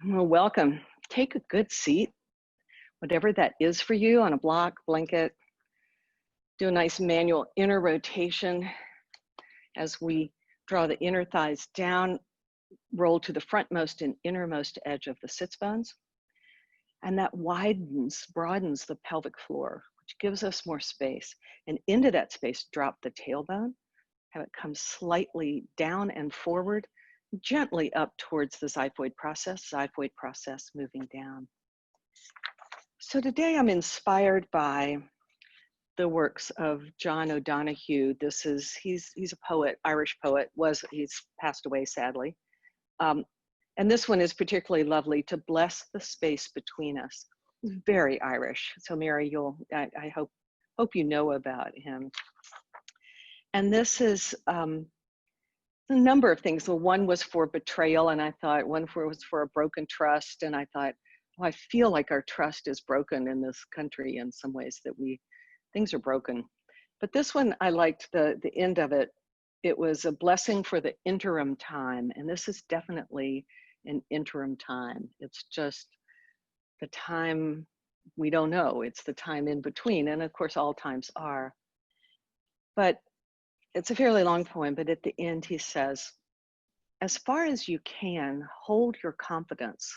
Well, welcome. Take a good seat, whatever that is for you, on a block, blanket. Do a nice manual inner rotation as we draw the inner thighs down, roll to the frontmost and innermost edge of the sits bones. And that broadens the pelvic floor, which gives us more space. And into that space, drop the tailbone, have it come slightly down and forward, gently up towards the xiphoid process moving down. So today I'm inspired by the works of John O'Donohue. He's a poet, Irish poet. He's passed away sadly. And this one is particularly lovely, to bless the space between us. It's very Irish. So Mary, I hope you know about him. And this is a number of things. So one was for betrayal, and I thought was for a broken trust, and I thought, well, I feel like our trust is broken in this country in some ways, that things are broken. But this one, I liked the end of it. It was a blessing for the interim time. And this is definitely an interim time. It's just the time we don't know. It's the time in between. And of course, all times are. But it's a fairly long poem, but at the end he says, as far as you can, hold your confidence.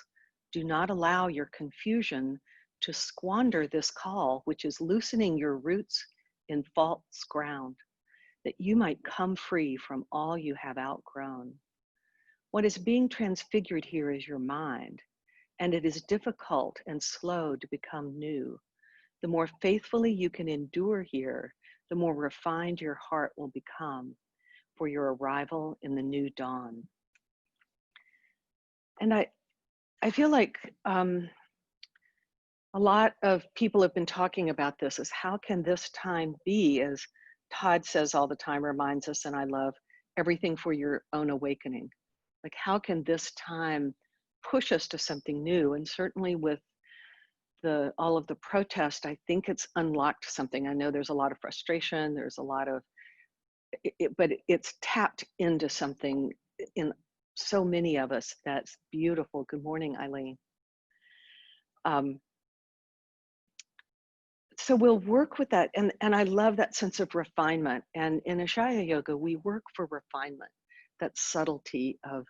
Do not allow your confusion to squander this call, which is loosening your roots in false ground, that you might come free from all you have outgrown. What is being transfigured here is your mind, and it is difficult and slow to become new. The more faithfully you can endure here, the more refined your heart will become for your arrival in the new dawn. And I feel like a lot of people have been talking about this, is how can this time be, as Todd says all the time, reminds us, and I love, everything for your own awakening. Like, how can this time push us to something new? And certainly with all of the protest, I think it's unlocked something. I know there's a lot of frustration, there's a lot of, but it's tapped into something in so many of us that's beautiful. Good morning, Eileen. So we'll work with that. And I love that sense of refinement. And in Ashaya Yoga, we work for refinement, that subtlety of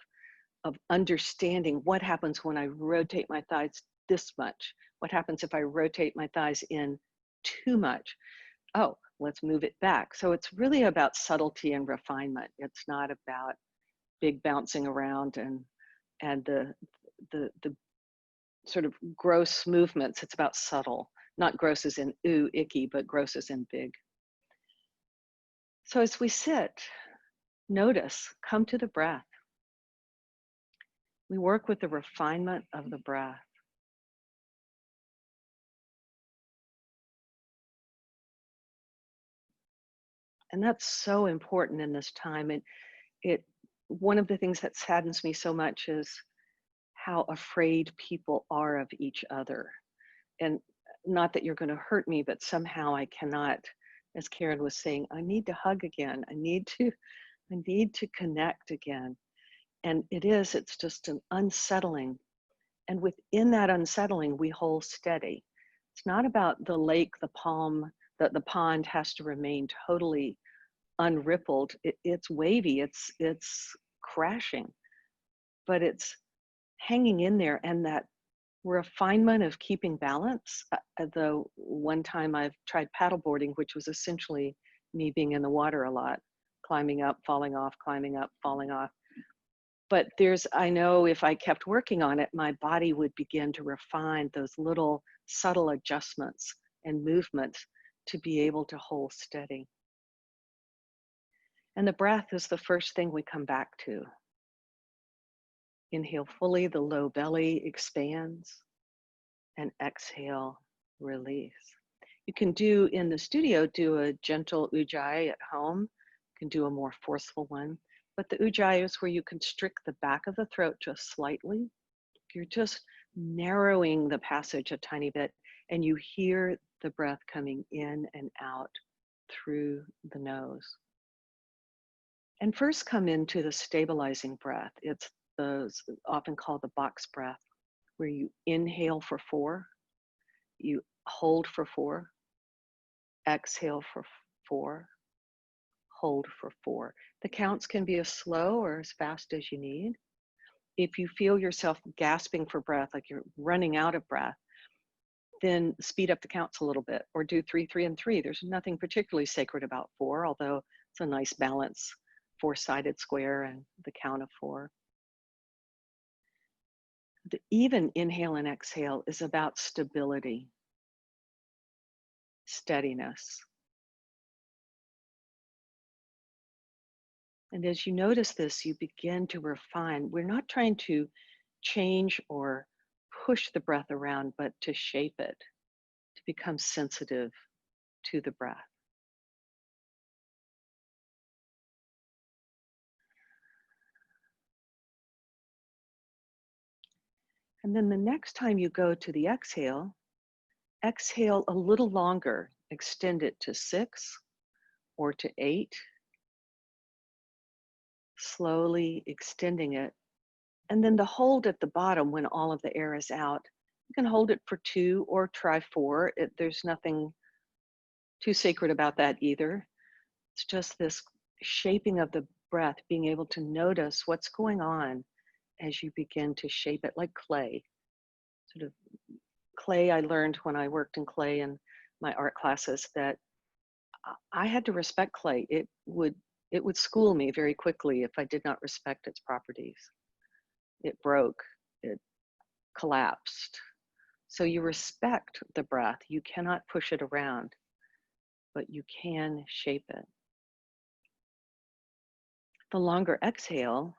understanding what happens when I rotate my thighs this much. What happens if I rotate my thighs in too much? Oh, let's move it back. So it's really about subtlety and refinement. It's not about big bouncing around and the sort of gross movements. It's about subtle. Not gross as in ooh, icky, but gross as in big. So as we sit, notice, come to the breath. We work with the refinement of the breath. And that's so important in this time. And one of the things that saddens me so much is how afraid people are of each other. And not that you're going to hurt me, but somehow I cannot, as Karen was saying, I need to hug again. I need to connect again. And it's just an unsettling. And within that unsettling, we hold steady. It's not about the lake, the pond has to remain totally unrippled. It's wavy, it's crashing, but it's hanging in there. And that refinement of keeping balance. The one time I've tried paddleboarding, which was essentially me being in the water a lot, climbing up, falling off, climbing up, falling off. But I know if I kept working on it, my body would begin to refine those little subtle adjustments and movements to be able to hold steady. And the breath is the first thing we come back to. Inhale fully, the low belly expands, and exhale, release. You can in the studio, do a gentle ujjayi at home. You can do a more forceful one. But the ujjayi is where you constrict the back of the throat just slightly. You're just narrowing the passage a tiny bit, and you hear the breath coming in and out through the nose. And first come into the stabilizing breath. It's often called the box breath. where you inhale for 4, you hold for 4, exhale for 4, hold for 4. The counts can be as slow or as fast as you need. If you feel yourself gasping for breath, like you're running out of breath, then speed up the counts a little bit, or do 3, 3, and 3. There's nothing particularly sacred about 4, although it's a nice balance, 4-sided square and the count of 4. The even inhale and exhale is about stability, steadiness. And as you notice this, you begin to refine. We're not trying to change or push the breath around, but to shape it, to become sensitive to the breath. And then the next time you go to the exhale, exhale a little longer, extend it to 6 or to 8, slowly extending it. And then the hold at the bottom when all of the air is out, you can hold it for 2 or try 4. There's nothing too sacred about that either. It's just this shaping of the breath, being able to notice what's going on as you begin to shape it like clay. Sort of clay, I learned when I worked in clay in my art classes that I had to respect clay. It would school me very quickly if I did not respect its properties. It broke, it collapsed. So you respect the breath. You cannot push it around, but you can shape it. The longer exhale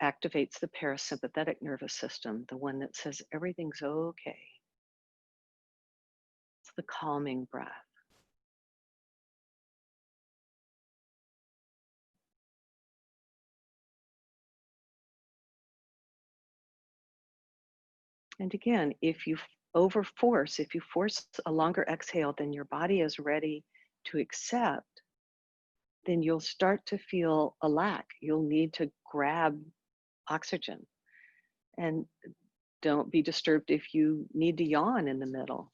activates the parasympathetic nervous system, the one that says everything's okay. It's the calming breath. And again, if you if you force a longer exhale than your body is ready to accept, then you'll start to feel a lack. You'll need to grab oxygen. And don't be disturbed if you need to yawn in the middle.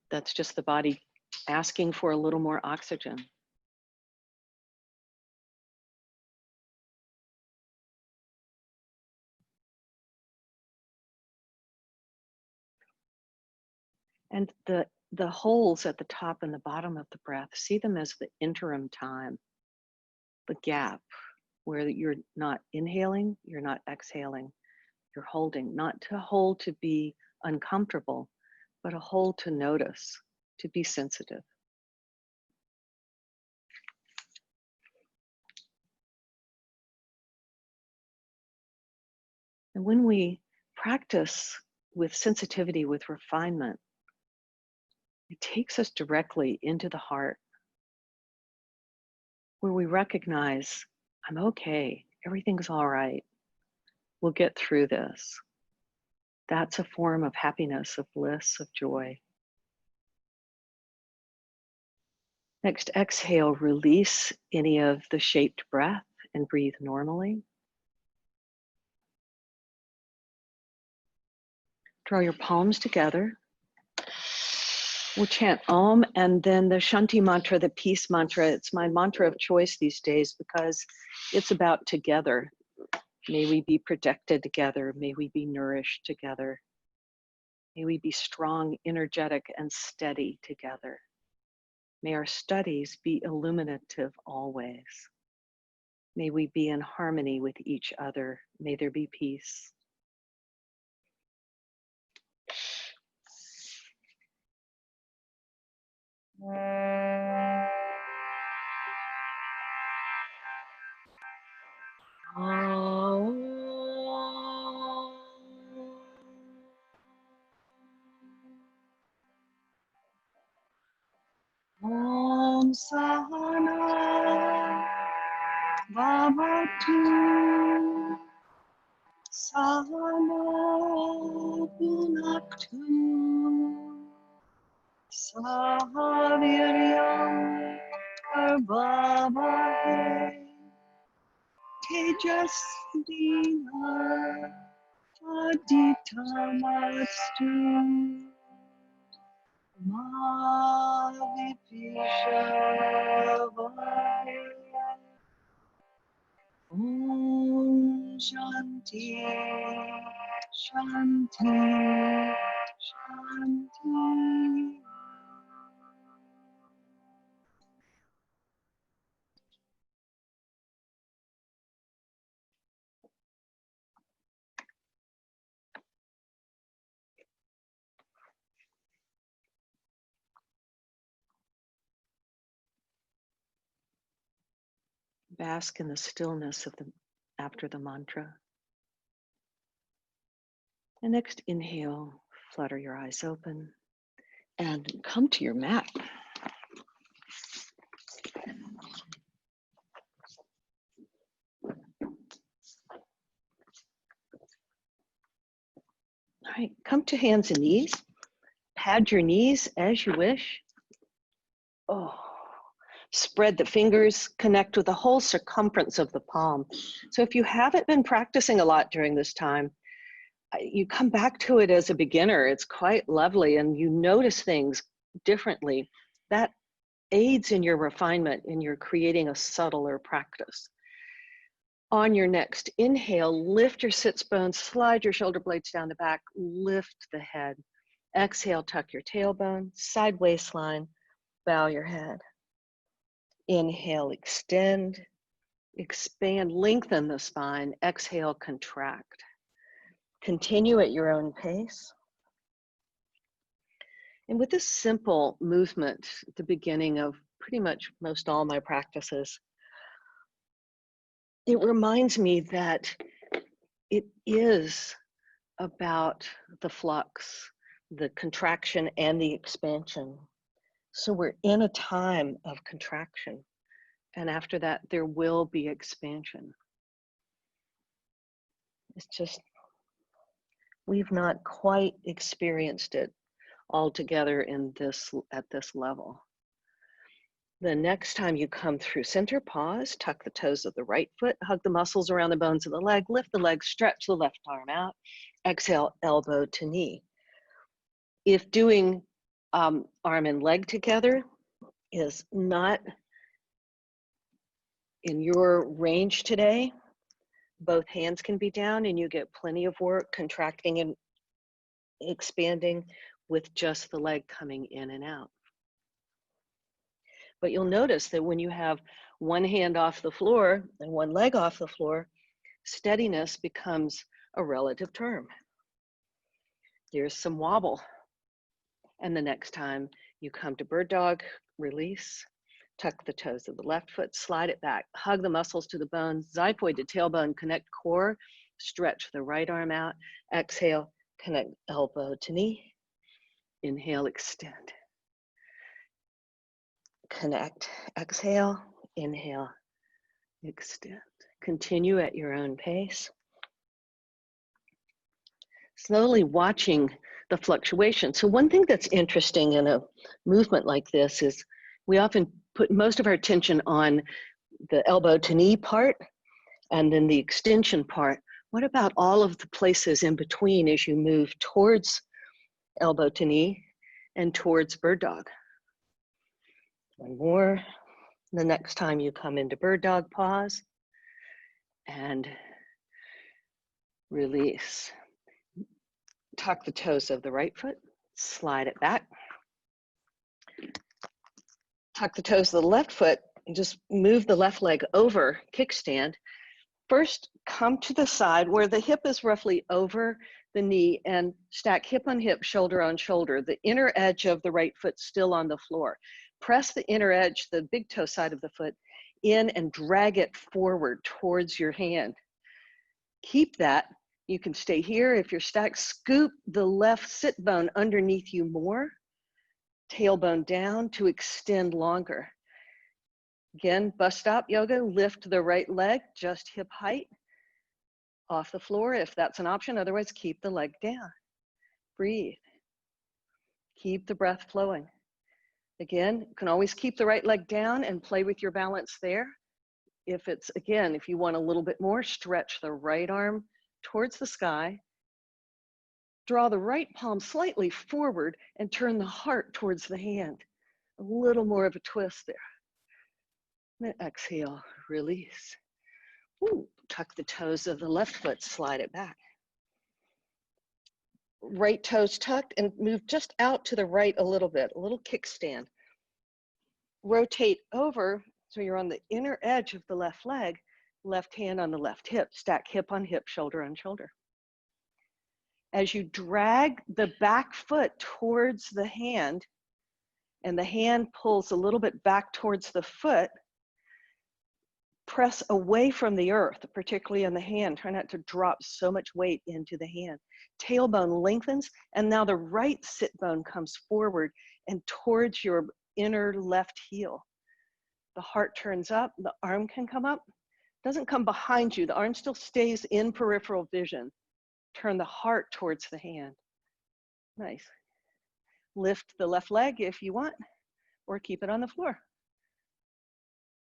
That's just the body asking for a little more oxygen. And the holes at the top and the bottom of the breath, see them as the interim time, the gap where you're not inhaling, you're not exhaling, you're holding, not to hold to be uncomfortable, but a hold to notice, to be sensitive. And when we practice with sensitivity, with refinement, it takes us directly into the heart where we recognize, I'm okay, everything's all right, we'll get through this. That's a form of happiness, of bliss, of joy. Next, exhale, release any of the shaped breath and breathe normally. Draw your palms together. We'll chant Om and then the Shanti mantra, the peace mantra. It's my mantra of choice these days because it's about together. May we be protected together. May we be nourished together. May we be strong, energetic, and steady together. May our studies be illuminative always. May we be in harmony with each other. May there be peace. Om Sahana Bhavatu Sahana Bhunaktu Sahaviryam Bhavavahe Tejasvina Aditamastu Ma Vipishavaya Om Shanti Shanti Shanti. Bask in the stillness of the after the mantra. And next inhale, flutter your eyes open and come to your mat. All right, come to hands and knees. Pad your knees as you wish. Oh, spread the fingers, connect with the whole circumference of the palm. So if you haven't been practicing a lot during this time, you come back to it as a beginner. It's quite lovely and you notice things differently. That aids in your refinement, in your creating a subtler practice. On your next inhale, lift your sits bones, slide your shoulder blades down the back, lift the head. Exhale, tuck your tailbone, side waistline, bow your head. Inhale, extend, expand, lengthen the spine. Exhale, contract. Continue at your own pace. And with this simple movement at the beginning of pretty much most all my practices, it reminds me that it is about the flux, the contraction and the expansion. So we're in a time of contraction. And after that, there will be expansion. It's just, we've not quite experienced it all together at this level. The next time you come through center, pause, tuck the toes of the right foot, hug the muscles around the bones of the leg, lift the leg, stretch the left arm out, exhale, elbow to knee. If doing arm and leg together is not in your range today, both hands can be down and you get plenty of work contracting and expanding with just the leg coming in and out. But you'll notice that when you have one hand off the floor and one leg off the floor, steadiness becomes a relative term. There's some wobble. And the next time you come to bird dog, release, tuck the toes of the left foot, slide it back, hug the muscles to the bones, xiphoid to tailbone, connect core, stretch the right arm out, exhale, connect elbow to knee, inhale, extend. Connect, exhale, inhale, extend. Continue at your own pace. Slowly watching the fluctuation. So one thing that's interesting in a movement like this is we often put most of our attention on the elbow to knee part and then the extension part. What about all of the places in between as you move towards elbow to knee and towards bird dog? One more. The next time you come into bird dog, pause and release. Tuck the toes of the right foot, slide it back. Tuck the toes of the left foot and just move the left leg over, kickstand. First, come to the side where the hip is roughly over the knee and stack hip on hip, shoulder on shoulder. The inner edge of the right foot still on the floor. Press the inner edge, the big toe side of the foot, in and drag it forward towards your hand. Keep that. You can stay here. If you're stacked, scoop the left sit bone underneath you more. Tailbone down to extend longer. Again, bus stop yoga, lift the right leg, just hip height off the floor if that's an option. Otherwise, keep the leg down. Breathe. Keep the breath flowing. Again, you can always keep the right leg down and play with your balance there. If it's, again, if you want a little bit more, stretch the right arm towards the sky. Draw the right palm slightly forward and turn the heart towards the hand. A little more of a twist there. Then exhale, release. Ooh, tuck the toes of the left foot, slide it back. Right toes tucked and move just out to the right a little bit, a little kickstand. Rotate over so you're on the inner edge of the left leg, left hand on the left hip, stack hip on hip, shoulder on shoulder. As you drag the back foot towards the hand, and the hand pulls a little bit back towards the foot, press away from the earth, particularly on the hand. Try not to drop so much weight into the hand. Tailbone lengthens, and now the right sit bone comes forward and towards your inner left heel. The heart turns up, the arm can come up. Doesn't come behind you, the arm still stays in peripheral vision. Turn the heart towards the hand. Nice. Lift the left leg if you want, or keep it on the floor.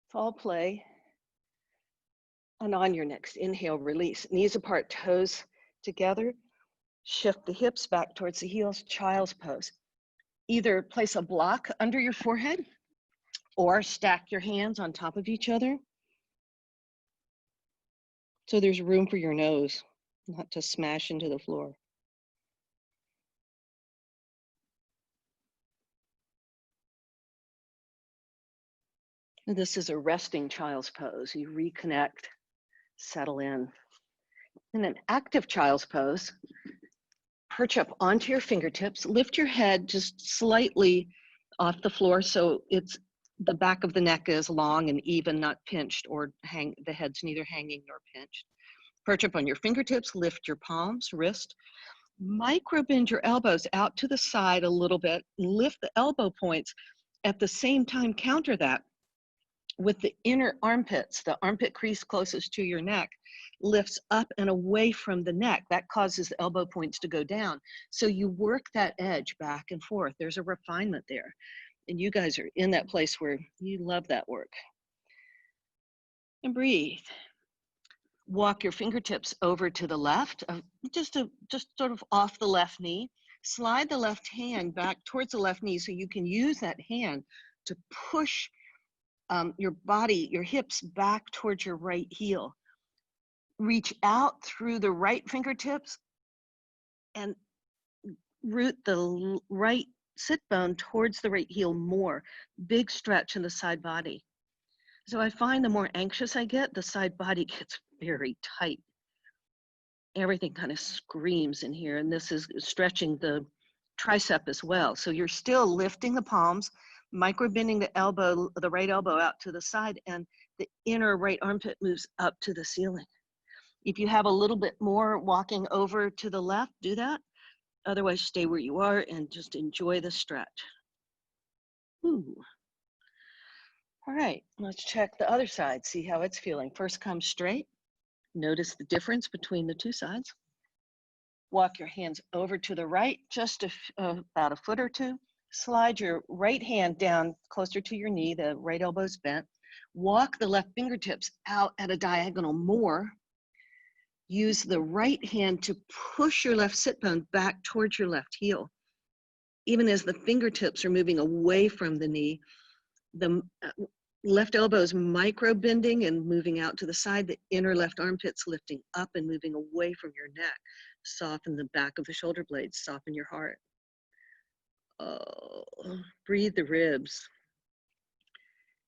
It's all play. And on your next inhale, release. Knees apart, toes together. Shift the hips back towards the heels, child's pose. Either place a block under your forehead or stack your hands on top of each other so there's room for your nose not to smash into the floor. And this is a resting child's pose. You reconnect, settle in. In an active child's pose, perch up onto your fingertips, lift your head just slightly off the floor so it's the back of the neck is long and even, not pinched or the head's neither hanging nor pinched. Perch up on your fingertips, lift your palms, wrist. Micro bend your elbows out to the side a little bit, lift the elbow points. At the same time, counter that with the inner armpits, the armpit crease closest to your neck, lifts up and away from the neck. That causes the elbow points to go down. So you work that edge back and forth. There's a refinement there. And you guys are in that place where you love that work. And breathe. Walk your fingertips over to the left, just sort of off the left knee. Slide the left hand back towards the left knee so you can use that hand to push your body, your hips back towards your right heel. Reach out through the right fingertips and root the right sit bone towards the right heel more. Big stretch in the side body. So I find the more anxious I get, the side body gets very tight. Everything kind of screams in here, and this is stretching the tricep as well. So you're still lifting the palms, micro bending the elbow, the right elbow out to the side, and the inner right armpit moves up to the ceiling. If you have a little bit more walking over to the left, do that. Otherwise, stay where you are and just enjoy the stretch. Ooh. All right, let's check the other side, see how it's feeling. First, come straight. Notice the difference between the two sides. Walk your hands over to the right, just about a foot or two. Slide your right hand down closer to your knee, the right elbow's bent. Walk the left fingertips out at a diagonal more. Use the right hand to push your left sit bone back towards your left heel. Even as the fingertips are moving away from the knee, the left elbow is micro bending and moving out to the side. The inner left armpit's lifting up and moving away from your neck. Soften the back of the shoulder blades, soften your heart. Oh, breathe the ribs.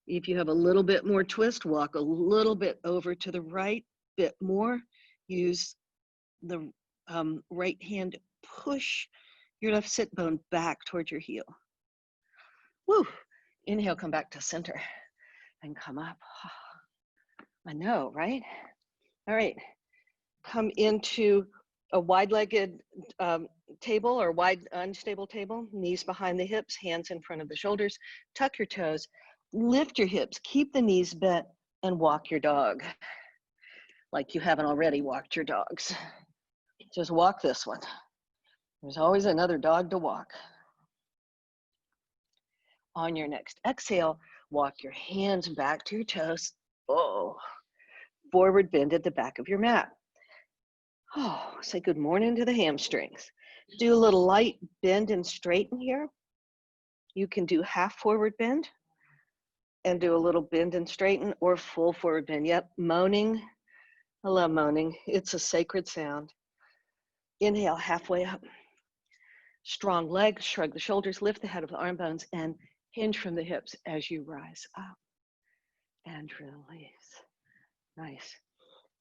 If you have a little bit more twist, walk a little bit over to the right, bit more. Use the right hand, push your left sit bone back towards your heel. Woo! Inhale, come back to center and come up. I know, right? All right, come into a wide-legged table or wide unstable table, knees behind the hips, hands in front of the shoulders. Tuck your toes, lift your hips, keep the knees bent, and walk your dog like you haven't already walked your dogs. Just walk this one. There's always another dog to walk. On your next exhale, walk your hands back to your toes. Oh, forward bend at the back of your mat. Oh, say good morning to the hamstrings. Do a little light bend and straighten here. You can do half forward bend and do a little bend and straighten, or full forward bend. Yep, moaning. I love moaning. It's a sacred sound. Inhale, halfway up. Strong legs, shrug the shoulders, lift the head of the arm bones, and hinge from the hips as you rise up. And release. Nice.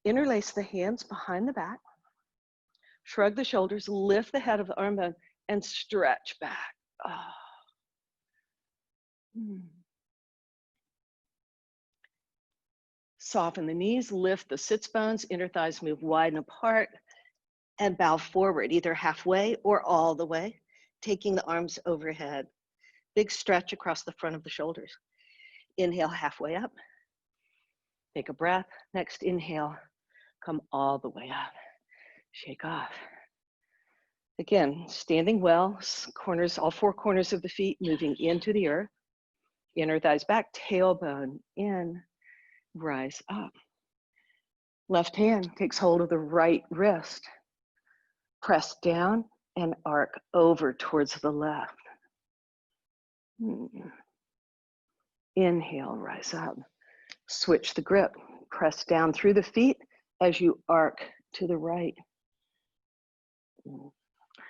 Interlace the hands behind the back. Shrug the shoulders, lift the head of the arm bone, and stretch back. Oh. Soften the knees, lift the sits bones, inner thighs move wide and apart, and bow forward, either halfway or all the way, taking the arms overhead. Big stretch across the front of the shoulders. Inhale, halfway up. Take a breath. Next inhale, come all the way up. Shake off. Again, standing well, corners, all four corners of the feet moving into the earth. Inner thighs back, tailbone in, rise up. Left hand takes hold of the right wrist. Press down and arc over towards the left. Inhale, rise up. Switch the grip. Press down through the feet as you arc to the right.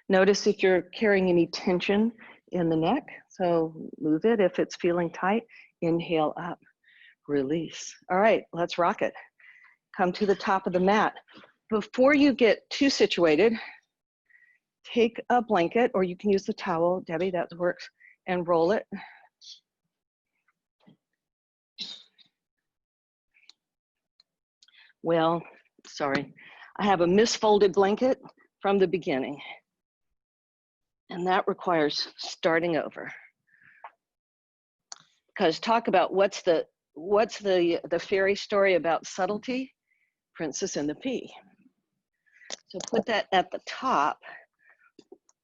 Notice if you're carrying any tension in the neck, so move it if it's feeling tight. Inhale up, release. All right, let's rock it. Come to the top of the mat. Before you get too situated, take a blanket, or you can use the towel, Debbie, that works, and roll it. Well, sorry, I have a misfolded blanket from the beginning, and that requires starting over. Because talk about what's the fairy story about subtlety? Princess and the Pea. So put that at the top,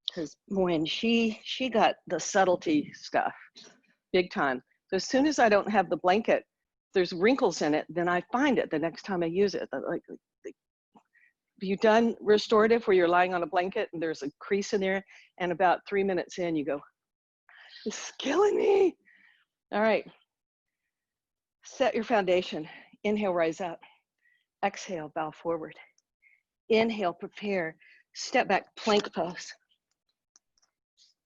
because when she got the subtlety stuff, big time. So as soon as I don't have the blanket, there's wrinkles in it, then I find it the next time I use it. Like, have you done restorative where you're lying on a blanket and there's a crease in there, and about 3 minutes in you go, it's killing me. All right, set your foundation. Inhale, rise up. Exhale, bow forward. Inhale, prepare, step back, plank pose.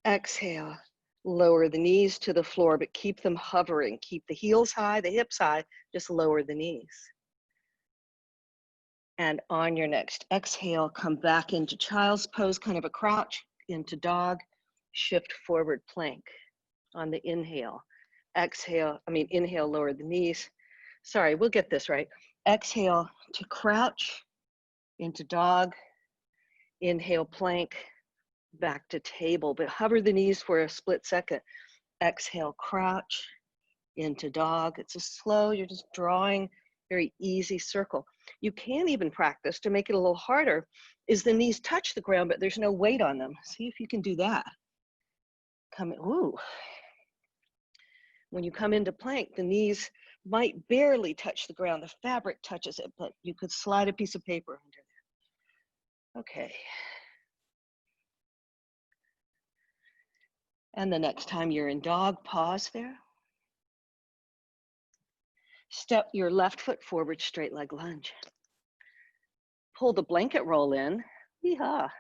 Exhale, lower the knees to the floor, but keep them hovering. Keep the heels high, the hips high, just lower the knees. And on your next exhale, come back into child's pose, kind of a crouch, into dog, shift forward plank on the inhale. Inhale, lower the knees. Sorry, we'll get this right. Exhale to crouch, into dog, inhale plank, back to table, but hover the knees for a split second. Exhale, crouch, into dog. It's a slow, you're just drawing very easy circle. You can even practice to make it a little harder is the knees touch the ground, but there's no weight on them. See if you can do that. Come in, ooh. When you come into plank, the knees might barely touch the ground. The fabric touches it, but you could slide a piece of paper under there. Okay. And the next time you're in dog, pause there. Step your left foot forward, straight leg lunge. Pull the blanket roll in, yeehaw.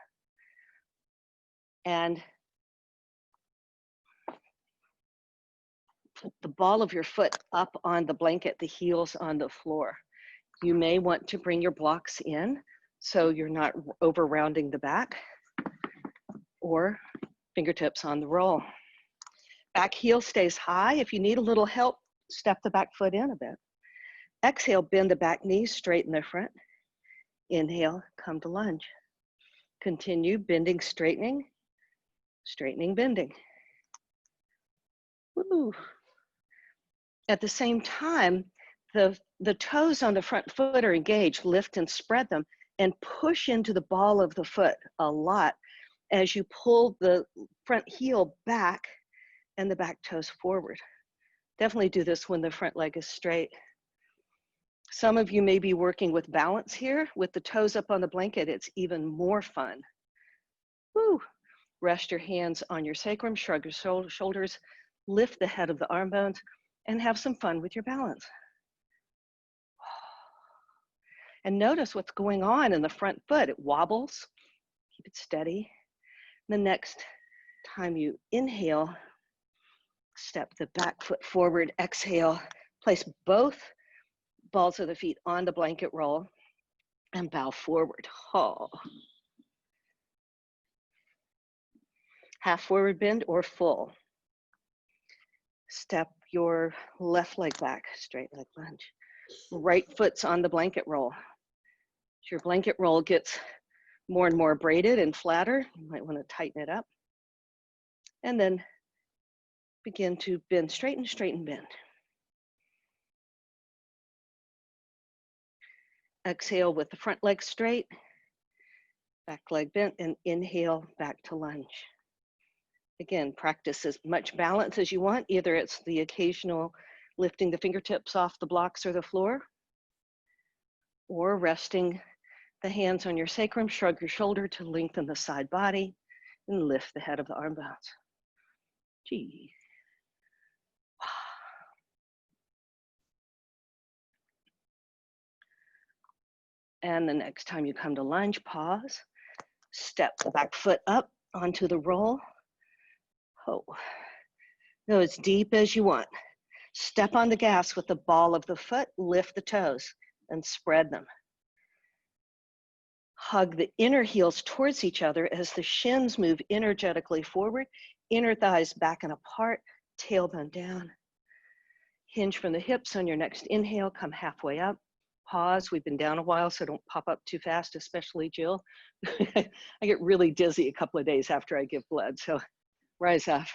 And put the ball of your foot up on the blanket, the heels on the floor. You may want to bring your blocks in so you're not over rounding the back, or fingertips on the roll. Back heel stays high. If you need a little help, step the back foot in a bit. Exhale, bend the back knees, straighten the front. Inhale, come to lunge. Continue bending, straightening, straightening, bending. Woo. At the same time, the toes on the front foot are engaged. Lift and spread them and push into the ball of the foot a lot as you pull the front heel back and the back toes forward. Definitely do this when the front leg is straight. Some of you may be working with balance here. With the toes up on the blanket, it's even more fun. Woo. Rest your hands on your sacrum, shrug your shoulders, lift the head of the arm bones, and have some fun with your balance. And notice what's going on in the front foot. It wobbles. Keep it steady. The next time you inhale, step the back foot forward, exhale, place both balls of the feet on the blanket roll and bow forward. Oh. Half forward bend or full. Step your left leg back, straight leg lunge. Right foot's on the blanket roll. As your blanket roll gets more and more braided and flatter, you might want to tighten it up. And then begin to bend, straighten, bend. Exhale with the front leg straight, back leg bent, and inhale back to lunge. Again, practice as much balance as you want. Either it's the occasional lifting the fingertips off the blocks or the floor, or resting the hands on your sacrum, shrug your shoulder to lengthen the side body, and lift the head of the arm bones. Gee. And the next time you come to lunge, pause, step the back foot up onto the roll. Oh, go as deep as you want. Step on the gas with the ball of the foot, lift the toes and spread them. Hug the inner heels towards each other as the shins move energetically forward, inner thighs back and apart, tailbone down. Hinge from the hips on your next inhale, come halfway up. Pause, we've been down a while, so don't pop up too fast, especially Jill. I get really dizzy a couple of days after I give blood, so rise up.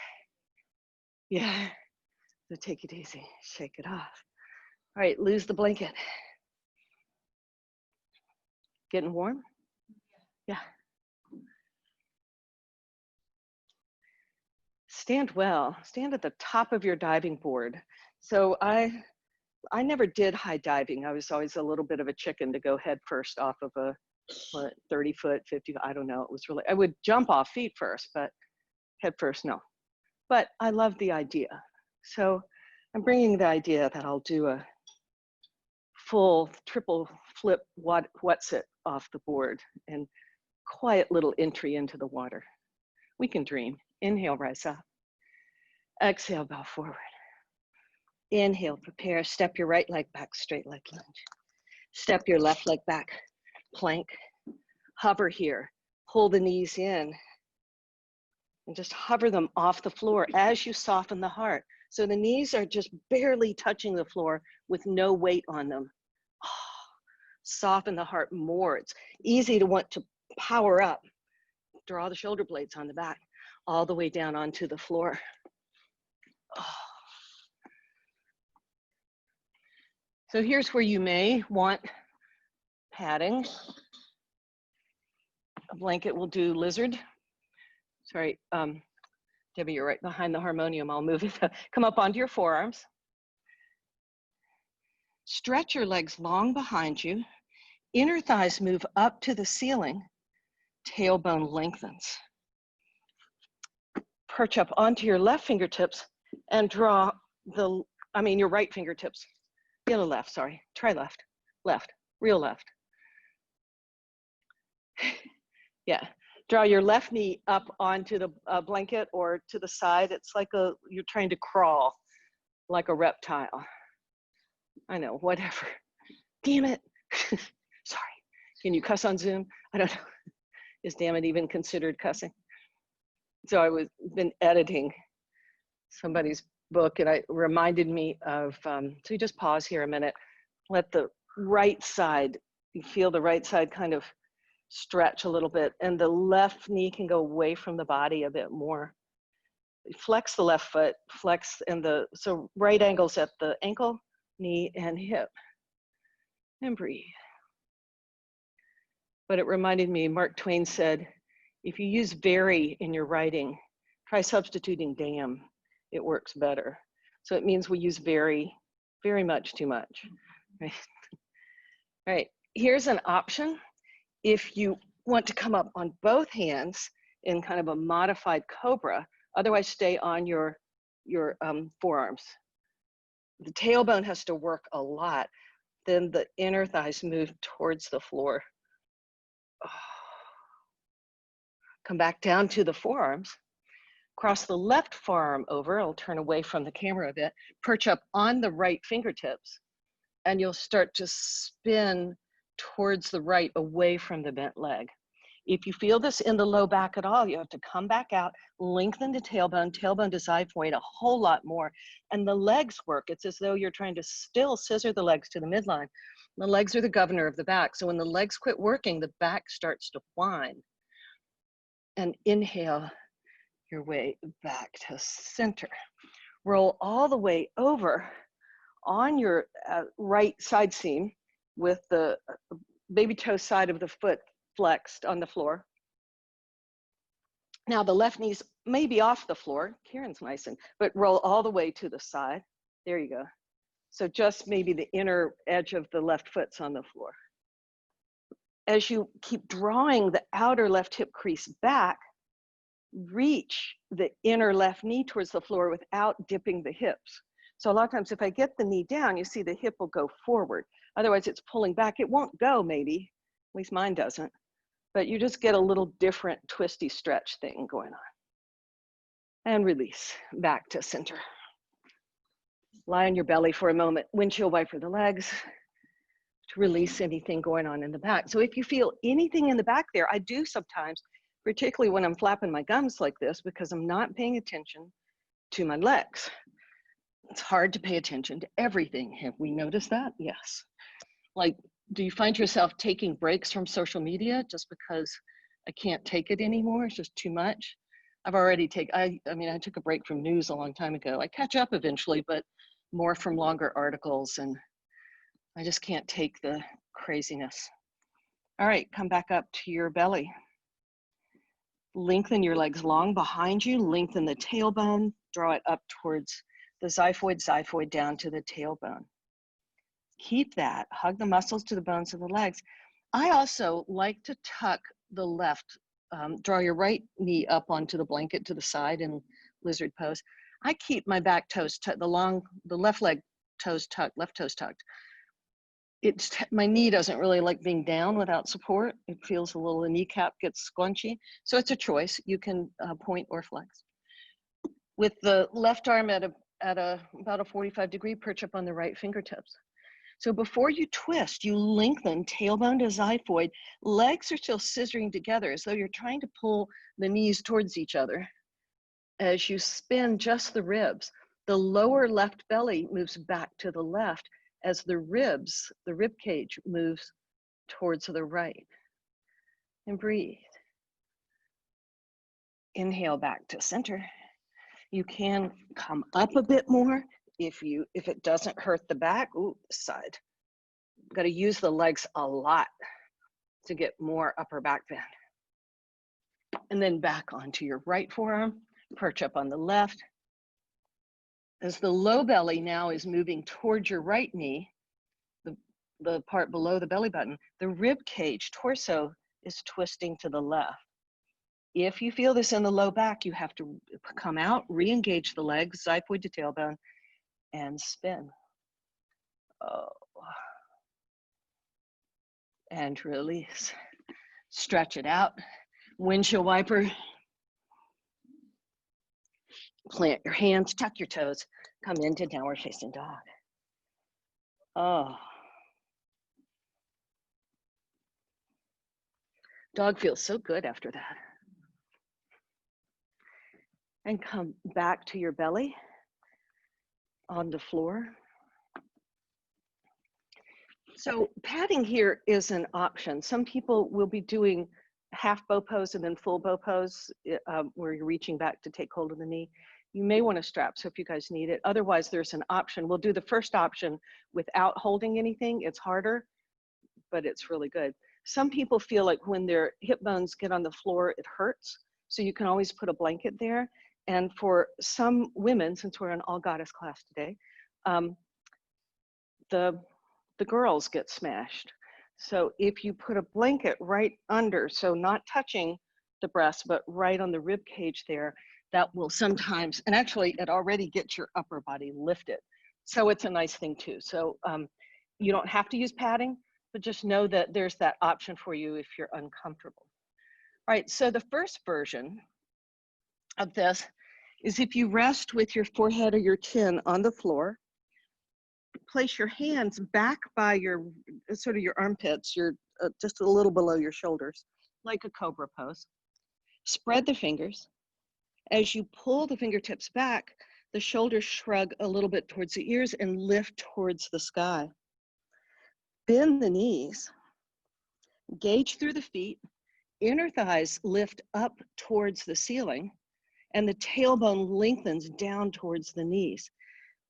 Yeah, so take it easy, shake it off. All right, lose the blanket. Getting warm? Yeah. Stand well, stand at the top of your diving board. So I never did high diving. I was always a little bit of a chicken to go head first off of a 30 foot, 50, I don't know. It was really, I would jump off feet first, but head first, no. But I love the idea. So I'm bringing the idea that I'll do a full triple flip wetsuit off the board and quiet little entry into the water. We can dream. Inhale, rise up. Exhale, bow forward. Inhale, prepare, step your right leg back, straight leg lunge. Step your left leg back, plank. Hover here, pull the knees in, and just hover them off the floor as you soften the heart. So the knees are just barely touching the floor with no weight on them. Oh, soften the heart more. It's easy to want to power up. Draw the shoulder blades on the back, all the way down onto the floor. Oh. So here's where you may want padding. A blanket will do lizard. Sorry, Debbie, you're right behind the harmonium. I'll move it. Come up onto your forearms. Stretch your legs long behind you. Inner thighs move up to the ceiling. Tailbone lengthens. Perch up onto your left fingertips and draw your right fingertips. The other left, sorry. Try left. Left. Real left. Yeah. Draw your left knee up onto the blanket or to the side. It's like you're trying to crawl like a reptile. I know, whatever. Damn it. Sorry. Can you cuss on Zoom? I don't know. Is damn it even considered cussing? So I been editing somebody's book and it reminded me of, so you just pause here a minute. Let the right side, you feel the right side kind of stretch a little bit and the left knee can go away from the body a bit more. Flex the left foot, so right angles at the ankle, knee, and hip. And breathe. But it reminded me, Mark Twain said, if you use very in your writing, try substituting damn. it works better. So it means we use very, very much too much. Right? All right, here's an option. If you want to come up on both hands in kind of a modified cobra, otherwise stay on your forearms. The tailbone has to work a lot. Then the inner thighs move towards the floor. Come back down to the forearms. Cross the left forearm over. I'll turn away from the camera a bit. Perch up on the right fingertips. And you'll start to spin towards the right, away from the bent leg. If you feel this in the low back at all, you have to come back out, lengthen the tailbone to xiphoid a whole lot more. And the legs work. It's as though you're trying to still scissor the legs to the midline. The legs are the governor of the back. So when the legs quit working, the back starts to whine. And inhale your way back to center. Roll all the way over on your right side seam with the baby toe side of the foot flexed on the floor. Now the left knee's maybe off the floor. Kieran's nice, but roll all the way to the side. There you go. So just maybe the inner edge of the left foot's on the floor. As you keep drawing the outer left hip crease back, reach the inner left knee towards the floor without dipping the hips. So a lot of times if I get the knee down, you see the hip will go forward. Otherwise it's pulling back. It won't go maybe, at least mine doesn't, but you just get a little different twisty stretch thing going on. And release back to center. Lie on your belly for a moment, windshield wiper the legs to release anything going on in the back. So if you feel anything in the back there, I do sometimes, particularly when I'm flapping my gums like this, because I'm not paying attention to my legs. It's hard to pay attention to everything. Have we noticed that? Yes. Like, do you find yourself taking breaks from social media just because I can't take it anymore? It's just too much. I've already taken, I took a break from news a long time ago. I catch up eventually, but more from longer articles, and I just can't take the craziness. All right, come back up to your belly. Lengthen your legs long behind you, lengthen the tailbone, draw it up towards the xiphoid down to the tailbone. Keep that, hug the muscles to the bones of the legs. I also like to tuck the left, draw your right knee up onto the blanket to the side in lizard pose. I keep my back toes, the left leg toes tucked, left toes tucked. My knee doesn't really like being down without support. It feels a little, the kneecap gets squunchy. So it's a choice. You can point or flex. With the left arm at about a 45-degree, perch up on the right fingertips. So before you twist, you lengthen tailbone to xiphoid. Legs are still scissoring together as though you're trying to pull the knees towards each other. As you spin just the ribs, the lower left belly moves back to the left as the rib cage moves towards the right. And breathe. Inhale back to center. You can come up a bit more if it doesn't hurt the back. Ooh, this side. You've got to use the legs a lot to get more upper back bend. And then back onto your right forearm, perch up on the left. As the low belly now is moving towards your right knee, the part below the belly button, the rib cage, torso is twisting to the left. If you feel this in the low back, you have to come out, re-engage the legs, xiphoid to tailbone, and spin. Oh. And release. Stretch it out. Windshield wiper. Plant your hands, tuck your toes, come into downward facing dog. Oh. Dog feels so good after that. And come back to your belly on the floor. So padding here is an option. Some people will be doing half bow pose and then full bow pose where you're reaching back to take hold of the knee. You may want to strap, so if you guys need it. Otherwise, there's an option. We'll do the first option without holding anything. It's harder, but it's really good. Some people feel like when their hip bones get on the floor, it hurts. So you can always put a blanket there. And for some women, since we're an all goddess class today, the girls get smashed. So if you put a blanket right under, so not touching the breast, but right on the rib cage there, that will sometimes, and actually it already gets your upper body lifted. So it's a nice thing too. So you don't have to use padding, but just know that there's that option for you if you're uncomfortable. All right, so the first version of this is if you rest with your forehead or your chin on the floor, place your hands back by your sort of your armpits, your just a little below your shoulders, like a cobra pose. Spread the fingers. As you pull the fingertips back, the shoulders shrug a little bit towards the ears and lift towards the sky. Bend the knees. Gauge through the feet. Inner thighs lift up towards the ceiling, and the tailbone lengthens down towards the knees.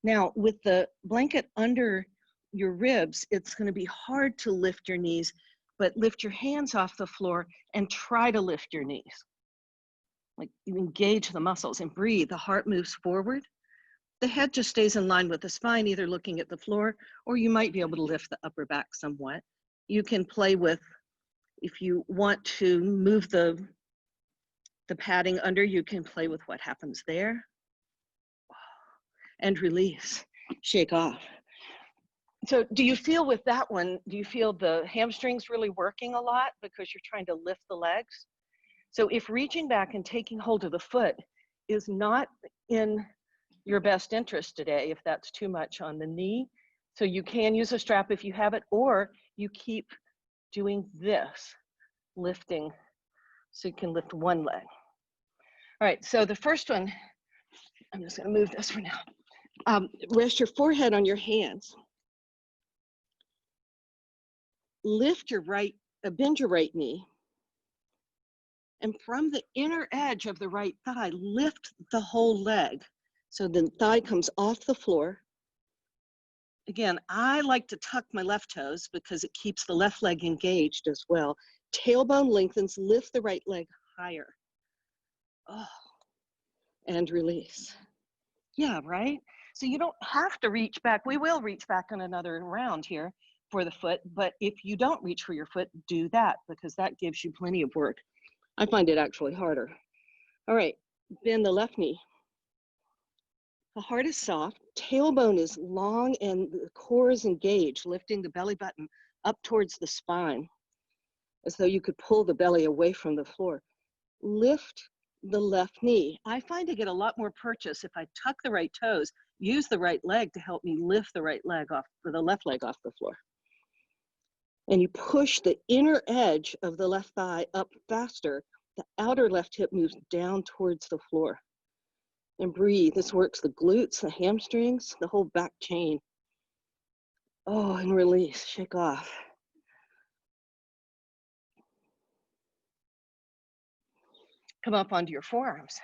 Now, with the blanket under your ribs, it's going to be hard to lift your knees, but lift your hands off the floor and try to lift your knees. Like you engage the muscles and breathe. The heart moves forward. The head just stays in line with the spine, either looking at the floor, or you might be able to lift the upper back somewhat. You can play with, if you want to move the padding under, you can play with what happens there. And release, shake off. So do you feel with that one, do you feel the hamstrings really working a lot because you're trying to lift the legs? So if reaching back and taking hold of the foot is not in your best interest today, if that's too much on the knee, so you can use a strap if you have it, or you keep doing this, lifting, so you can lift one leg. All right, so the first one, I'm just gonna move this for now. Rest your forehead on your hands. Lift your right, bend your right knee. And from the inner edge of the right thigh, lift the whole leg. So the thigh comes off the floor. Again, I like to tuck my left toes because it keeps the left leg engaged as well. Tailbone lengthens, lift the right leg higher. Oh, and release. Yeah, right? So you don't have to reach back. We will reach back on another round here for the foot, but if you don't reach for your foot, do that because that gives you plenty of work. I find it actually harder. All right, bend the left knee. The heart is soft, tailbone is long, and the core is engaged, lifting the belly button up towards the spine, as though you could pull the belly away from the floor. Lift the left knee. I find I get a lot more purchase if I tuck the right toes, use the right leg to help me lift the right leg off, or the left leg off the floor. And you push the inner edge of the left thigh up faster. The outer left hip moves down towards the floor. And breathe. This works the glutes, the hamstrings, the whole back chain. Oh, and release, shake off. Come up onto your forearms.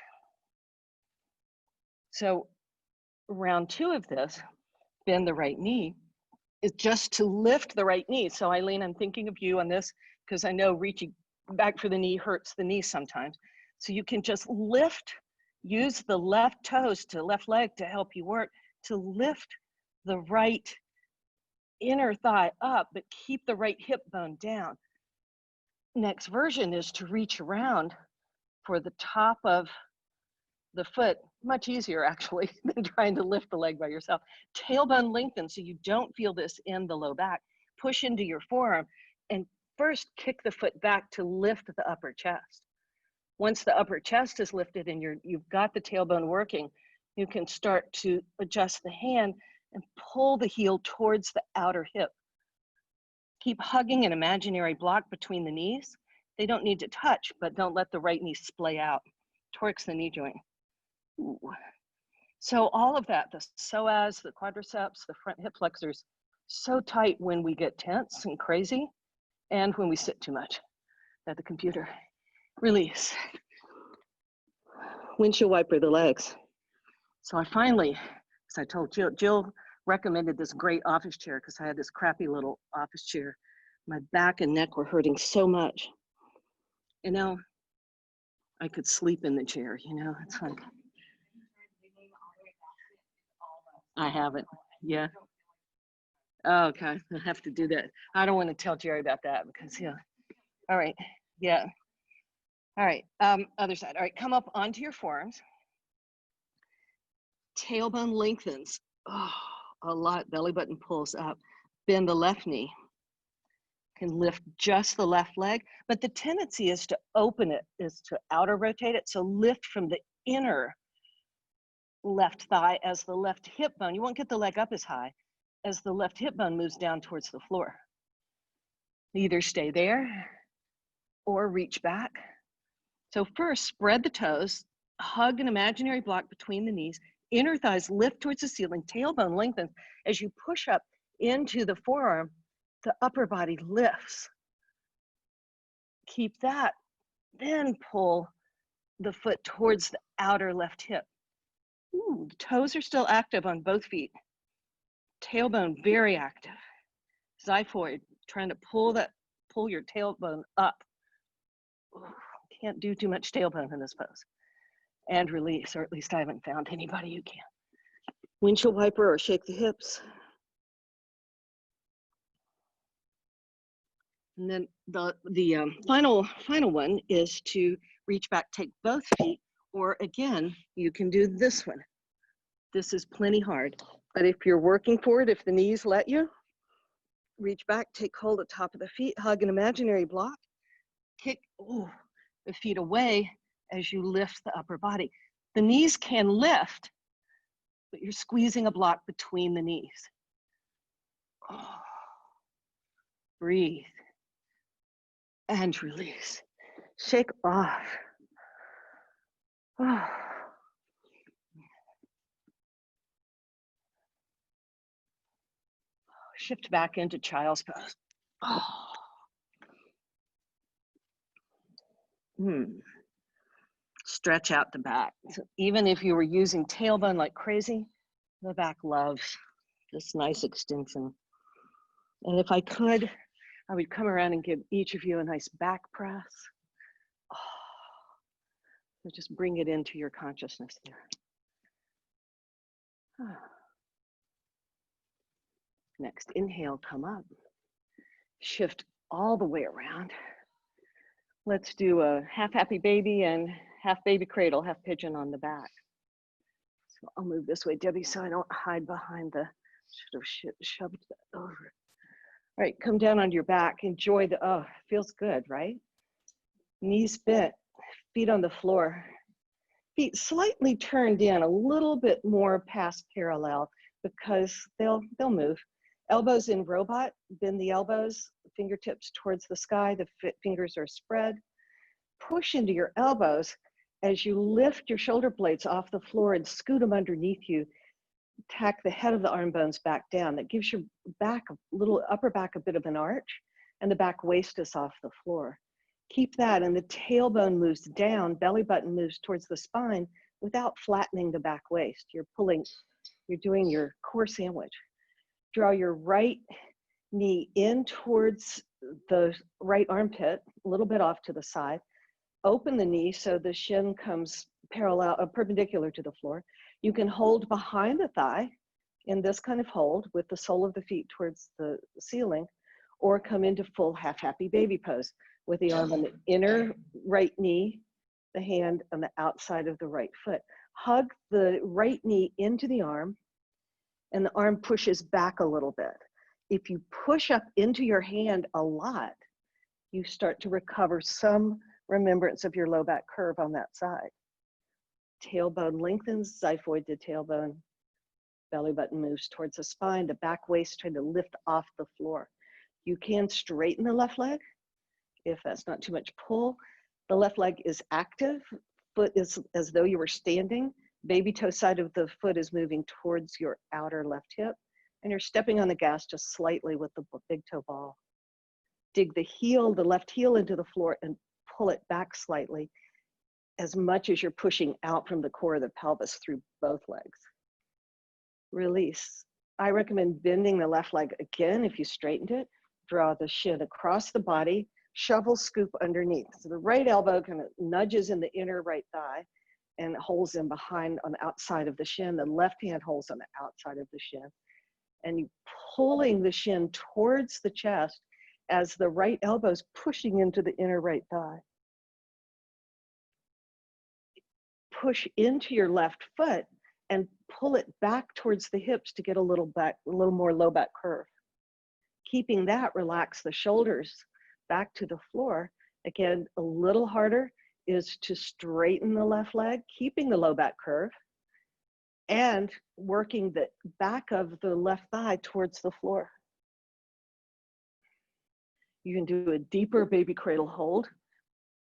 So round two of this, bend the right knee, is just to lift the right knee. So Eileen, I'm thinking of you on this because I know reaching back for the knee hurts the knee sometimes. So you can just lift, use the left toes to left leg to help you work, to lift the right inner thigh up, but keep the right hip bone down. Next version is to reach around for the top of the foot, much easier actually than trying to lift the leg by yourself. Tailbone lengthen so you don't feel this in the low back. Push into your forearm and first kick the foot back to lift the upper chest. Once the upper chest is lifted and you've got the tailbone working, you can start to adjust the hand and pull the heel towards the outer hip. Keep hugging an imaginary block between the knees. They don't need to touch, but don't let the right knee splay out. Torques the knee joint. Ooh. So all of that, the psoas, the quadriceps, the front hip flexors, so tight when we get tense and crazy and when we sit too much at the computer. Release. Windshield wiper the legs. So I finally, as I told Jill recommended this great office chair because I had this crappy little office chair. My back and neck were hurting so much. And now I could sleep in the chair, you know, it's like, I haven't. Yeah. Oh, okay. I have to do that. I don't want to tell Jerry about that because, yeah. All right. Yeah. All right. Other side. All right. Come up onto your forearms. Tailbone lengthens. Oh, a lot. Belly button pulls up. Bend the left knee. Can lift just the left leg, but the tendency is to open it, is to outer rotate it. So lift from the inner left thigh as the left hip bone. You won't get the leg up as high as the left hip bone moves down towards the floor. Either stay there or reach back. So first, spread the toes, hug an imaginary block between the knees, inner thighs lift towards the ceiling, tailbone lengthens. As you push up into the forearm, the upper body lifts. Keep that, then pull the foot towards the outer left hip. Ooh, the toes are still active on both feet. Tailbone very active. Xiphoid, trying to pull your tailbone up. Ooh, can't do too much tailbone in this pose. And release, or at least I haven't found anybody who can. Windshield wiper or shake the hips. And then the final one is to reach back, take both feet, or again, you can do this one. This is plenty hard, but if you're working for it, if the knees let you, reach back, take hold at the top of the feet, hug an imaginary block, kick the feet away as you lift the upper body. The knees can lift, but you're squeezing a block between the knees. Oh. Breathe and release. Shake off. Oh. Shift back into child's pose. Oh. Stretch out the back. So even if you were using tailbone like crazy, the back loves this nice extension. And if I could, I would come around and give each of you a nice back press. Oh. So just bring it into your consciousness there. Oh. Next, inhale, come up. Shift all the way around. Let's do a half happy baby and half baby cradle, half pigeon on the back. So I'll move this way, Debbie, so I don't hide behind the, should have shoved that over. All right, come down on your back. Enjoy the, oh, feels good, right? Knees bent, feet on the floor. Feet slightly turned in a little bit more past parallel because they'll move. Elbows in robot, bend the elbows, fingertips towards the sky, the fingers are spread. Push into your elbows as you lift your shoulder blades off the floor and scoot them underneath you. Tack the head of the arm bones back down. That gives your back, upper back a bit of an arch, and the back waist is off the floor. Keep that, and the tailbone moves down, belly button moves towards the spine without flattening the back waist. You're doing your core sandwich. Draw your right knee in towards the right armpit, a little bit off to the side. Open the knee so the shin comes perpendicular to the floor. You can hold behind the thigh in this kind of hold with the sole of the feet towards the ceiling, or come into full half happy baby pose with the arm on the inner right knee, the hand on the outside of the right foot. Hug the right knee into the arm, and the arm pushes back a little bit. If you push up into your hand a lot, you start to recover some remembrance of your low back curve on that side. Tailbone lengthens, xiphoid to tailbone. Belly button moves towards the spine, the back waist trying to lift off the floor. You can straighten the left leg if that's not too much pull. The left leg is active, foot is as though you were standing. Baby toe side of the foot is moving towards your outer left hip, and you're stepping on the gas just slightly with the big toe ball. Dig the left heel into the floor and pull it back slightly as much as you're pushing out from the core of the pelvis through both legs. Release. I recommend bending the left leg again if you straightened it. Draw the shin across the body, shovel scoop underneath. So the right elbow kind of nudges in the inner right thigh, and holes in behind on the outside of the shin. The left hand holds on the outside of the shin. And you pulling the shin towards the chest as the right elbow is pushing into the inner right thigh. Push into your left foot and pull it back towards the hips to get a little more low back curve. Keeping that, relax the shoulders back to the floor. Again, a little harder is to straighten the left leg, keeping the low back curve, and working the back of the left thigh towards the floor. You can do a deeper baby cradle hold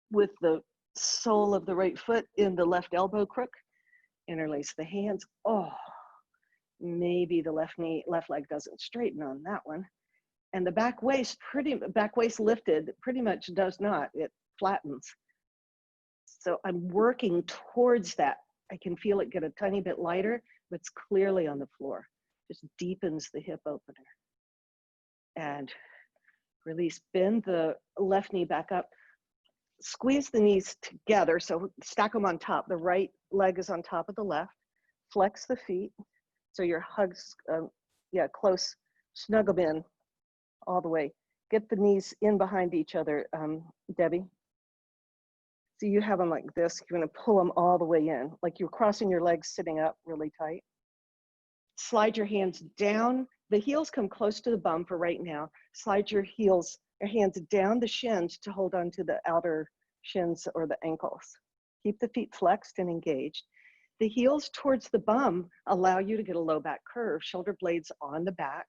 with the sole of the right foot in the left elbow crook. Interlace the hands. Oh, maybe the left leg doesn't straighten on that one. And the back waist lifted pretty much does not, it flattens. So I'm working towards that. I can feel it get a tiny bit lighter, but it's clearly on the floor. Just deepens the hip opener. And release, bend the left knee back up. Squeeze the knees together, so stack them on top. The right leg is on top of the left. Flex the feet, so your hugs, close, snug them in all the way. Get the knees in behind each other, Debbie. So you have them like this. You're gonna pull them all the way in, like you're crossing your legs sitting up really tight. Slide your hands down. The heels come close to the bum for right now. Slide your hands down the shins to hold on to the outer shins or the ankles. Keep the feet flexed and engaged. The heels towards the bum allow you to get a low back curve. Shoulder blades on the back.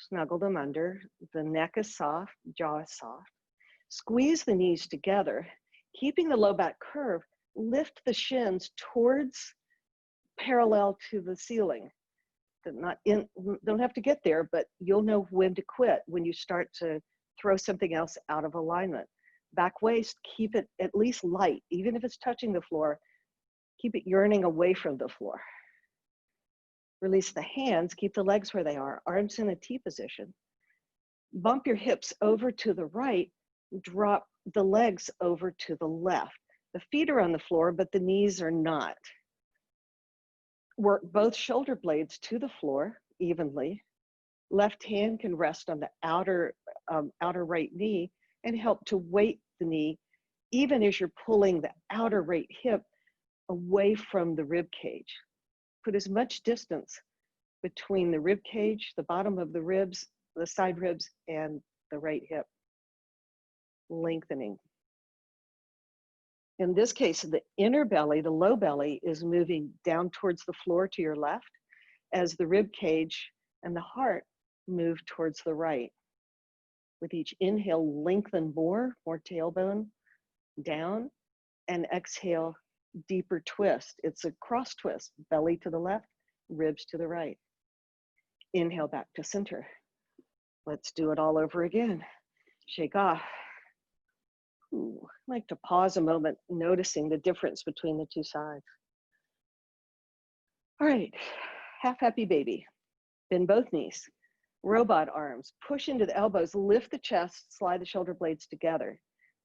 Snuggle them under. The neck is soft, jaw is soft. Squeeze the knees together. Keeping the low back curve, lift the shins towards parallel to the ceiling. Don't have to get there, but you'll know when to quit when you start to throw something else out of alignment. Back waist, keep it at least light, even if it's touching the floor, keep it yearning away from the floor. Release the hands, keep the legs where they are, arms in a T position. Bump your hips over to the right, drop the legs over to the left. The feet are on the floor, but the knees are not. Work both shoulder blades to the floor evenly. Left hand can rest on the outer right knee and help to weight the knee, even as you're pulling the outer right hip away from the rib cage. Put as much distance between the rib cage, the bottom of the ribs, the side ribs, and the right hip. Lengthening. In this case, the inner belly, the low belly, is moving down towards the floor to your left as the rib cage and the heart move towards the right. With each inhale, lengthen more tailbone down, and exhale, deeper twist. It's a cross twist, belly to the left, ribs to the right. Inhale back to center. Let's do it all over again. Shake off. Ooh, I like to pause a moment, noticing the difference between the two sides. All right, half happy baby. Bend both knees. Robot arms, push into the elbows, lift the chest, slide the shoulder blades together.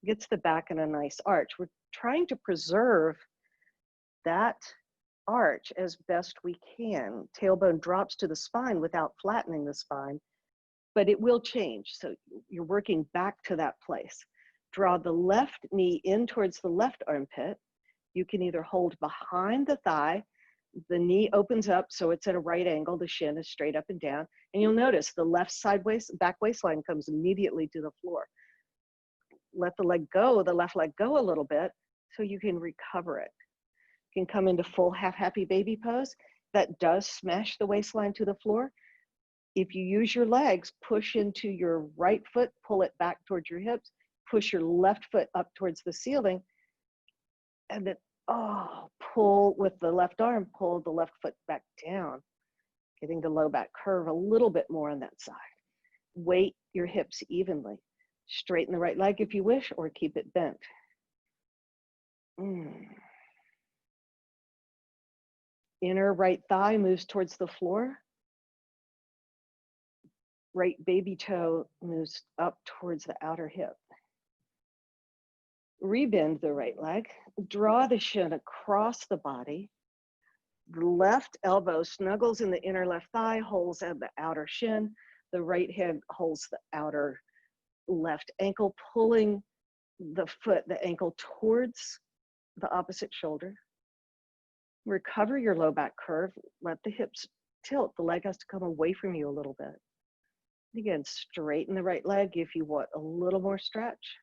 Gets the back in a nice arch. We're trying to preserve that arch as best we can. Tailbone drops to the spine without flattening the spine, but it will change. So you're working back to that place. Draw the left knee in towards the left armpit. You can either hold behind the thigh, the knee opens up so it's at a right angle, the shin is straight up and down, and you'll notice the left back waistline comes immediately to the floor. Let the left leg go a little bit so you can recover it. You can come into full half happy baby pose. That does smash the waistline to the floor. If you use your legs, push into your right foot, pull it back towards your hips, push your left foot up towards the ceiling, and then, pull with the left arm, pull the left foot back down, getting the low back curve a little bit more on that side. Weight your hips evenly. Straighten the right leg if you wish, or keep it bent. Inner right thigh moves towards the floor. Right baby toe moves up towards the outer hip. Rebend the right leg, draw the shin across the body. The left elbow snuggles in the inner left thigh, holds at the outer shin. The right hand holds the outer left ankle, pulling the ankle towards the opposite shoulder. Recover your low back curve. Let the hips tilt. The leg has to come away from you a little bit. Again, straighten the right leg if you want a little more stretch.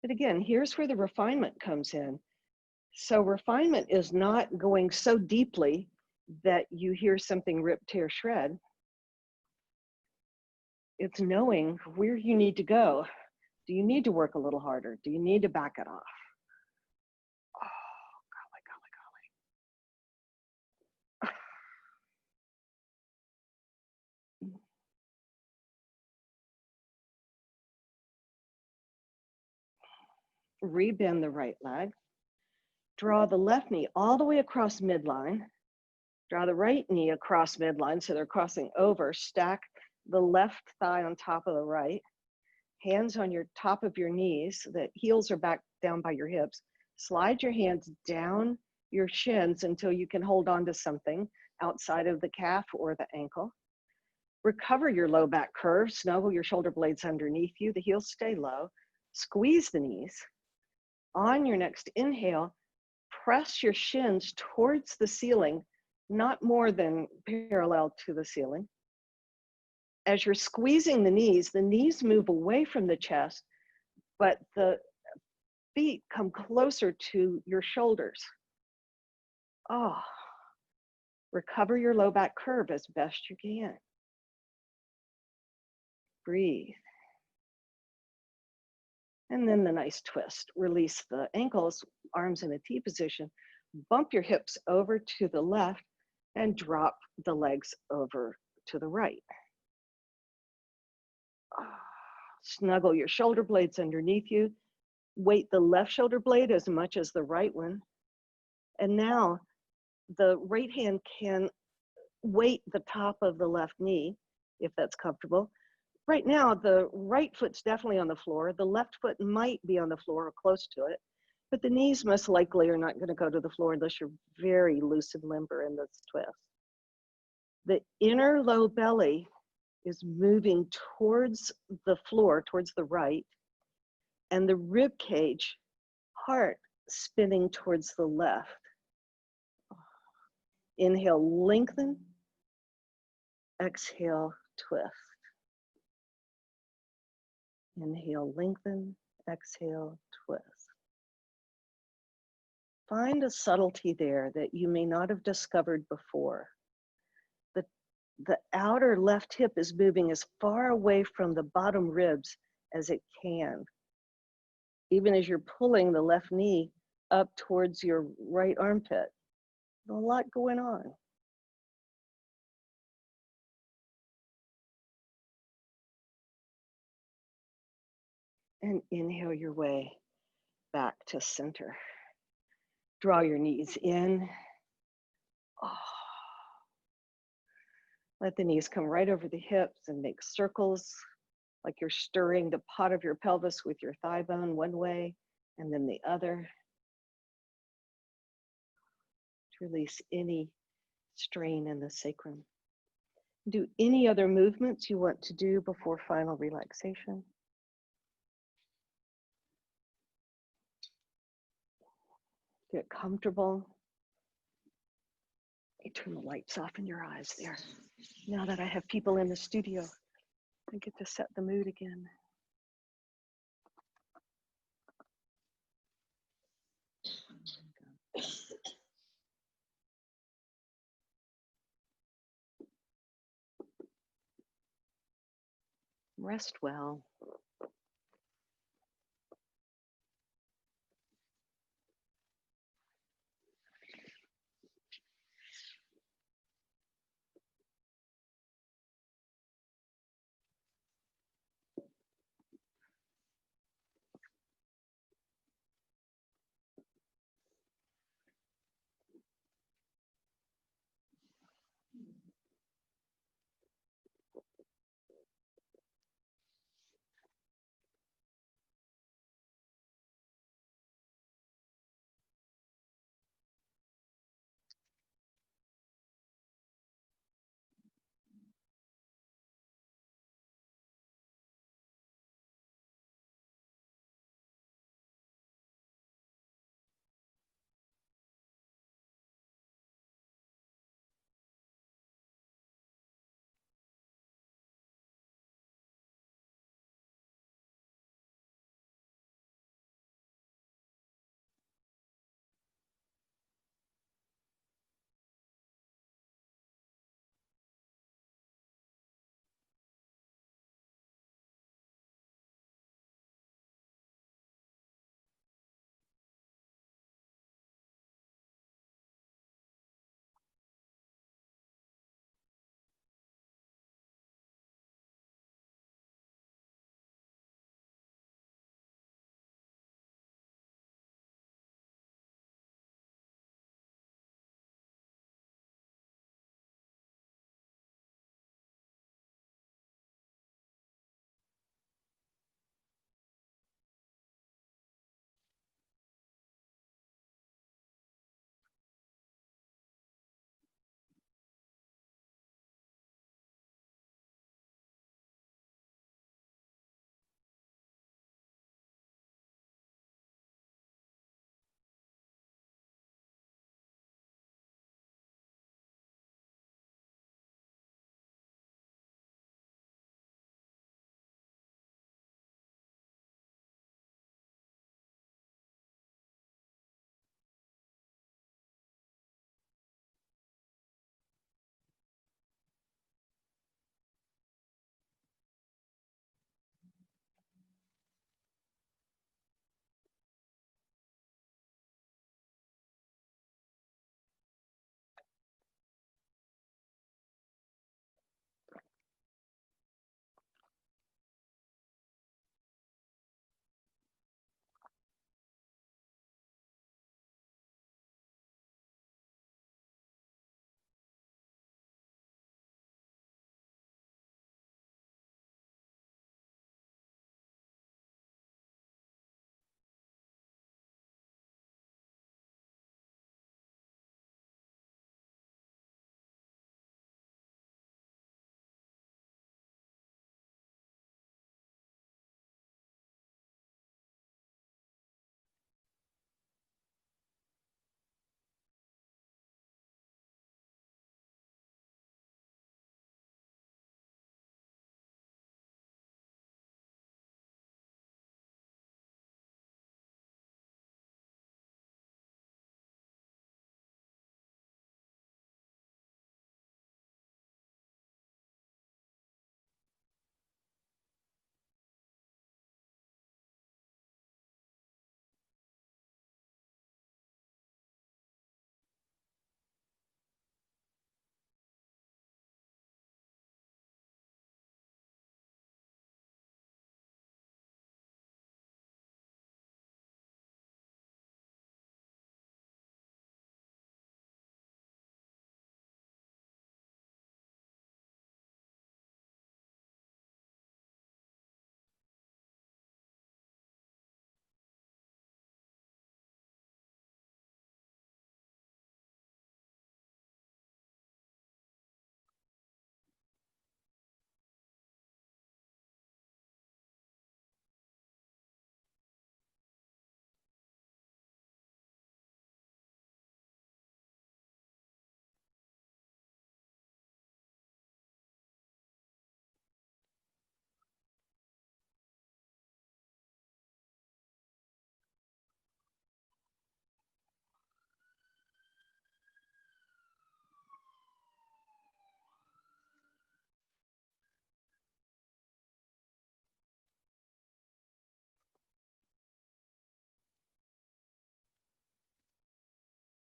But again, here's where the refinement comes in. So refinement is not going so deeply that you hear something rip, tear, shred. It's knowing where you need to go. Do you need to work a little harder? Do you need to back it off? Oh, golly, golly, golly. Rebend the right leg. Draw the left knee all the way across midline. Draw the right knee across midline so they're crossing over. Stack the left thigh on top of the right. Hands on your top of your knees. The heels are back down by your hips. Slide your hands down your shins until you can hold on to something outside of the calf or the ankle. Recover your low back curve. Snuggle your shoulder blades underneath you. The heels stay low. Squeeze the knees. On your next inhale, press your shins towards the ceiling, not more than parallel to the ceiling. As you're squeezing the knees move away from the chest, but the feet come closer to your shoulders. Oh, recover your low back curve as best you can. Breathe. And then the nice twist. Release the ankles, arms in a T position. Bump your hips over to the left and drop the legs over to the right. Snuggle your shoulder blades underneath you. Weight the left shoulder blade as much as the right one. And now the right hand can weight the top of the left knee, if that's comfortable. Right now, the right foot's definitely on the floor. The left foot might be on the floor or close to it, but the knees most likely are not going to go to the floor unless you're very loose and limber in this twist. The inner low belly is moving towards the floor, towards the right, and the rib cage, heart spinning towards the left. Inhale, lengthen. Exhale, twist. Inhale, lengthen. Exhale, twist. Find a subtlety there that you may not have discovered before. The outer left hip is moving as far away from the bottom ribs as it can. Even as you're pulling the left knee up towards your right armpit. There's a lot going on. And inhale your way back to center. Draw your knees in. Oh. Let the knees come right over the hips and make circles, like you're stirring the pot of your pelvis with your thigh bone one way and then the other. To release any strain in the sacrum. Do any other movements you want to do before final relaxation. Get comfortable. Let me turn the lights off in your eyes there. Now that I have people in the studio, I get to set the mood again. Rest well.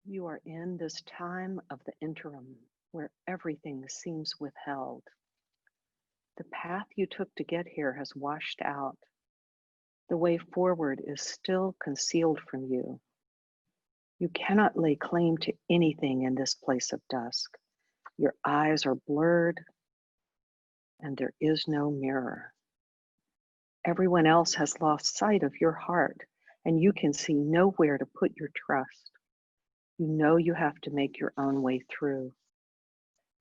You are in this time of the interim where everything seems withheld. The path you took to get here has washed out. The way forward is still concealed from you. You cannot lay claim to anything in this place of dusk. Your eyes are blurred and there is no mirror. Everyone else has lost sight of your heart and you can see nowhere to put your trust. You know you have to make your own way through.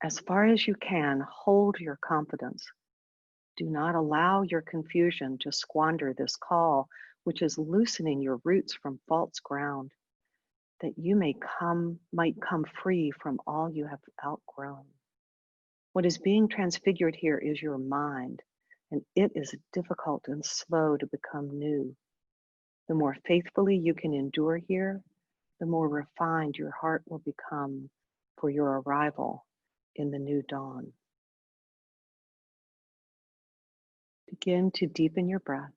As far as you can, hold your confidence. Do not allow your confusion to squander this call, which is loosening your roots from false ground, that you might come free from all you have outgrown. What is being transfigured here is your mind, and it is difficult and slow to become new. The more faithfully you can endure here, the more refined your heart will become for your arrival in the new dawn. Begin to deepen your breath.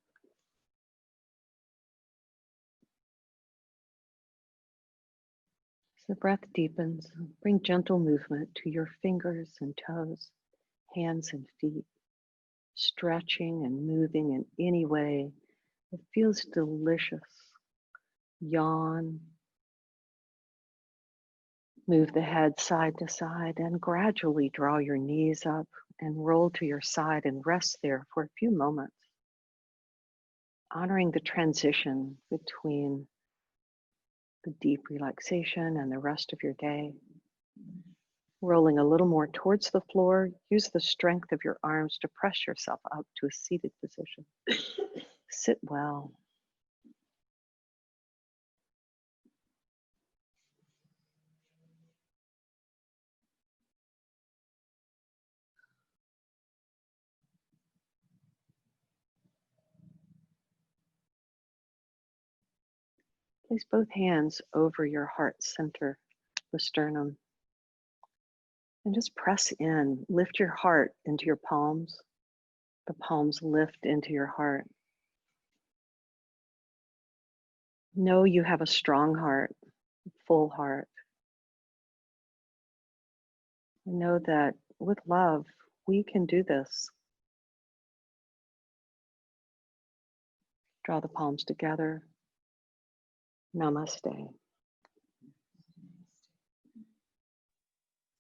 As the breath deepens, bring gentle movement to your fingers and toes, hands and feet, stretching and moving in any way that feels delicious. Yawn, move the head side to side, and gradually draw your knees up and roll to your side and rest there for a few moments, honoring the transition between the deep relaxation and the rest of your day. Rolling a little more towards the floor, use the strength of your arms to press yourself up to a seated position. Sit well. Place both hands over your heart center, the sternum, and just press in. Lift your heart into your palms. The palms lift into your heart. Know you have a strong heart, full heart. Know that with love, we can do this. Draw the palms together. Namaste.